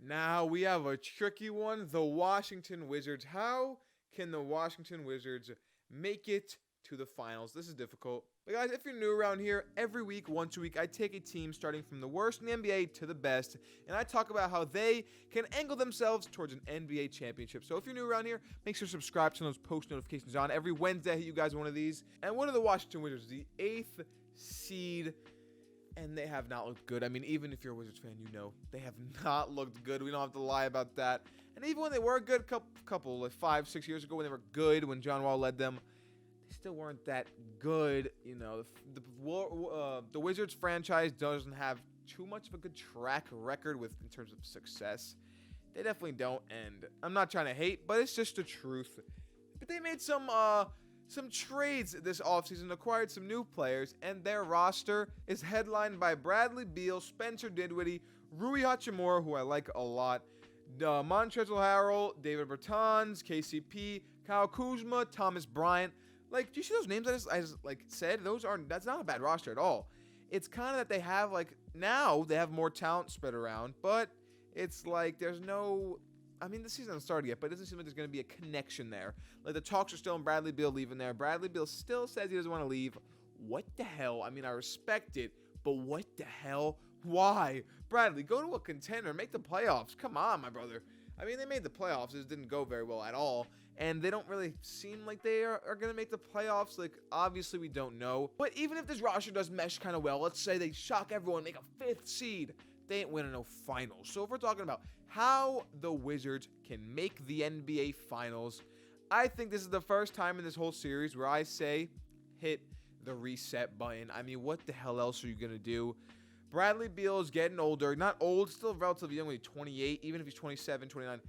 Now we have a tricky one. The Washington Wizards. How can the Washington Wizards make it to the finals? This is difficult. But guys, if you're new around here, every week, once a week, I take a team starting from the worst in the NBA to the best, and I talk about how they can angle themselves towards an NBA championship. So if you're new around here, make sure to subscribe to those post notifications on. Every Wednesday, I hit you guys one of these. And what are the Washington Wizards? The 8th seed. And they have not looked good. I mean, even if you're a Wizards fan, you know they have not looked good. We don't have to lie about that. And even when they were good, couple like 5-6 years ago, when they were good, when John Wall led them, they still weren't that good. You know, the Wizards franchise doesn't have too much of a good track record in terms of success. They definitely don't. And I'm not trying to hate, but it's just the truth. But they made some trades this offseason, acquired some new players, and their roster is headlined by Bradley Beal, Spencer Dinwiddie, Rui Hachimura, who I like a lot, Montrezl Harrell, David Bertans, KCP, Kyle Kuzma, Thomas Bryant. Like, do you see those names I just said? That's not a bad roster at all. It's kind of that they have, now they have more talent spread around, but it's like there's no... I mean, the season hasn't started yet, but it doesn't seem like there's going to be a connection there. Like, the talks are still on Bradley Beal leaving there. Bradley Beal still says he doesn't want to leave. What the hell? I mean, I respect it, but what the hell? Why? Bradley, go to a contender. Make the playoffs. Come on, my brother. I mean, they made the playoffs. It didn't go very well at all, and they don't really seem like they are going to make the playoffs. Like, obviously, we don't know. But even if this roster does mesh kind of well, let's say they shock everyone, make a 5th seed, they ain't winning no finals. So if we're talking about how the Wizards can make the NBA Finals, I think this is the first time in this whole series where I say hit the reset button. I mean, what the hell else are you going to do? Bradley Beal is getting older. Not old, still relatively young, when he's 28, even if he's 27, 29.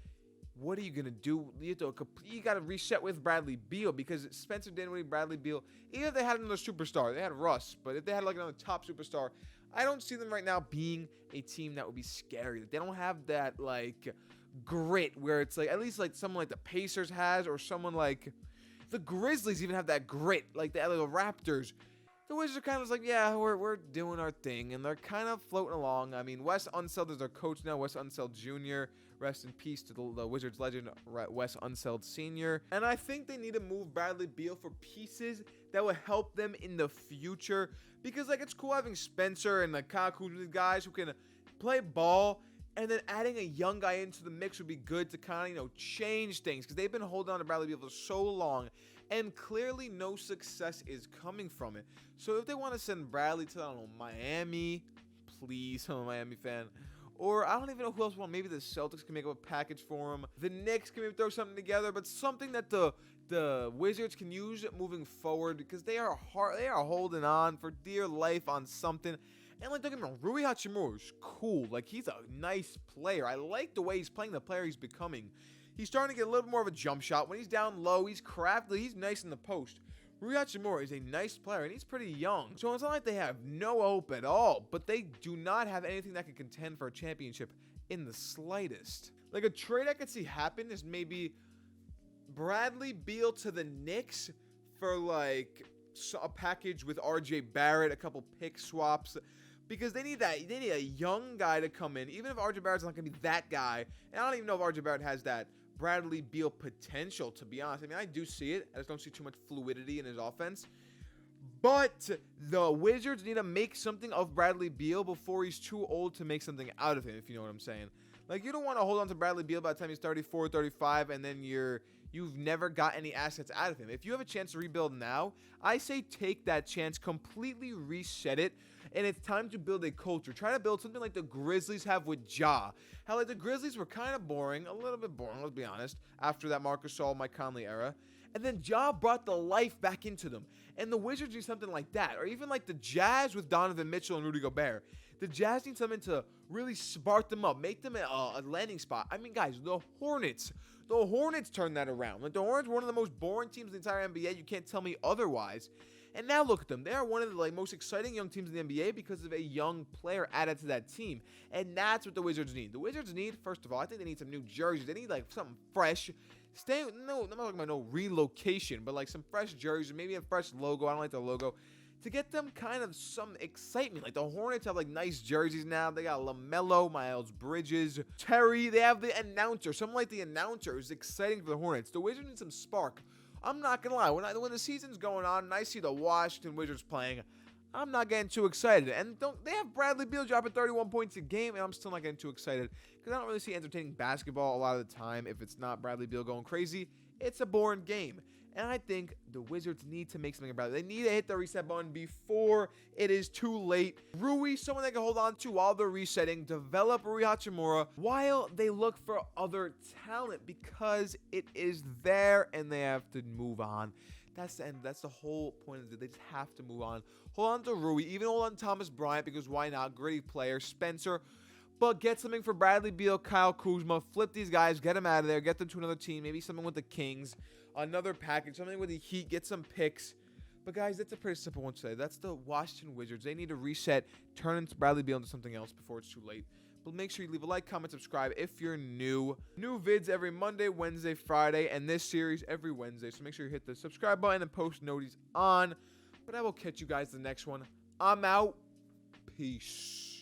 What are you going to do? You got to reset with Bradley Beal, because Spencer Dinwiddie, Bradley Beal, even if they had another superstar, they had Russ, but if they had another top superstar, I don't see them right now being a team that would be scary. They don't have that, grit where it's at least someone like the Pacers has, or someone like the Grizzlies even have that grit, like the Raptors. The Wizards are kind of yeah, we're doing our thing, and they're kind of floating along. I mean, Wes Unseld is their coach now, Wes Unseld Jr. Rest in peace to the Wizards legend, Wes Unseld Sr. And I think they need to move Bradley Beal for pieces that will help them in the future, because it's cool having Spencer and Kyle Kuzma, guys who can play ball, and then adding a young guy into the mix would be good to kind of change things, because they've been holding on to Bradley Beal for so long, and clearly no success is coming from it. So if they want to send Bradley to, I don't know, Miami, please, I'm a Miami fan, or I don't even know who else want. Maybe the Celtics can make up a package for him. The Knicks can maybe throw something together, but something that the Wizards can use moving forward, because they are holding on for dear life on something. And don't get me wrong, Rui Hachimura is cool. He's a nice player. I like the way he's playing, the player he's becoming. He's starting to get a little more of a jump shot. When he's down low, he's crafty. He's nice in the post. Rui Hachimura is a nice player, and he's pretty young. So it's not like they have no hope at all, but they do not have anything that can contend for a championship in the slightest. A trade I could see happen is maybe Bradley Beal to the Knicks for a package with RJ Barrett, a couple pick swaps, because they need that. They need a young guy to come in, even if RJ Barrett's not going to be that guy. And I don't even know if RJ Barrett has that Bradley Beal potential, to be honest. I mean, I do see it. I just don't see too much fluidity in his offense. But the Wizards need to make something of Bradley Beal before he's too old to make something out of him, if you know what I'm saying. You don't want to hold on to Bradley Beal by the time he's 34, 35, and then you've never got any assets out of him. If you have a chance to rebuild now, I say take that chance, completely reset it, and it's time to build a culture. Try to build something like the Grizzlies have with Ja. How the Grizzlies were kind of boring, a little bit boring, let's be honest, after that Marc Gasol, Mike Conley era. And then Ja brought the life back into them. And the Wizards need something like that. Or even the Jazz with Donovan Mitchell and Rudy Gobert. The Jazz need something to really spark them up, make them a landing spot. I mean, guys, the Hornets turned that around. The Hornets were one of the most boring teams in the entire NBA. You can't tell me otherwise. And now look at them. They are one of the most exciting young teams in the NBA because of a young player added to that team. And that's what the Wizards need. The Wizards need, first of all, I think they need some new jerseys. They need something fresh. I'm not talking about no relocation, but some fresh jerseys, maybe a fresh logo. I don't like the logo. to get them kind of some excitement. Like the Hornets have like nice jerseys now. They got LaMelo, Miles Bridges, Terry. They have the announcer. Something like the announcer is exciting for the Hornets. The Wizards need some spark. I'm not going to lie. When the season's going on and I see the Washington Wizards playing, I'm not getting too excited. And they have Bradley Beal dropping 31 points a game, and I'm still not getting too excited because I don't really see entertaining basketball a lot of the time. If it's not Bradley Beal going crazy, it's a boring game. And I think the Wizards need to make something about it. They need to hit the reset button before it is too late. Rui, someone they can hold on to while they're resetting. Develop Rui Hachimura while they look for other talent because it is there and they have to move on. That's the end. That's the whole point of it. They just have to move on. Hold on to Rui. Even hold on to Thomas Bryant because why not? Great player. Spencer. But get something for Bradley Beal, Kyle Kuzma. Flip these guys. Get them out of there. Get them to another team. Maybe something with the Kings. Another package. Something with the Heat. Get some picks. But guys, that's a pretty simple one today. That's the Washington Wizards. They need to reset. Turn into Bradley Beal into something else before it's too late. But make sure you leave a like, comment, subscribe if you're new. New vids every Monday, Wednesday, Friday, and this series every Wednesday. So make sure you hit the subscribe button and post noties on. But I will catch you guys in the next one. I'm out. Peace.